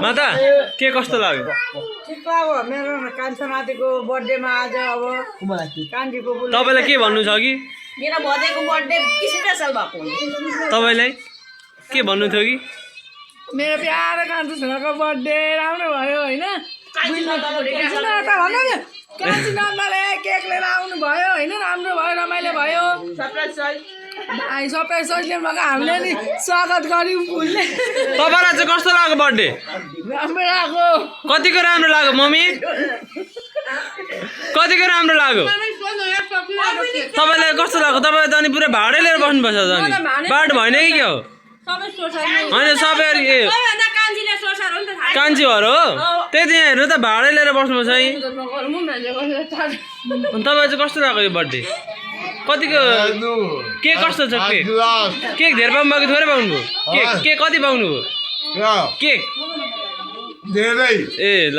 माता के कस्तो लाग्यो ठिक लाग्यो मेरो कान्छो नातिको बर्थडेमा आज अब कान्छीको तपाईलाई के भन्नु छ कि मेरो भदेको बर्थडे स्पेशल भएको तपाईलाई के भन्नु थियो कि मेरो प्यारो कान्छो छोराको बर्थडे राम्रो भयो होइन कान्छी नन्दाले केक लिएर आउनु भयो होइन राम्रो भयो रमाइलो भयो सबै सोचले भएको हामीले नि स्वागत गर्यौँ फुलले तपाईलाई चाहिँ कस्तो लाग्यो बर्थडे राम्रो लाग्यो कतिको राम्रो लाग्यो मम्मी कतिको राम्रो लाग्यो तपाईलाई कस्तो लाग्यो तपाईले त अनि पुरा भाडै लिएर बस्नुपर्छ त अनि बाटो भएन कि के हो होइन सबै कान्छी भएर हो त्यही त यहाँ हेर्नु त भाडै लिएर बस्नुपर्छ है अनि तपाईँ चाहिँ कस्तो लाग्यो यो बर्थडे कतिको के कस्तो छ केक धेरै पाउनु भयो कि थोरै पाउनु भयो केक कति पाउनु भयो केक धेरै ए ल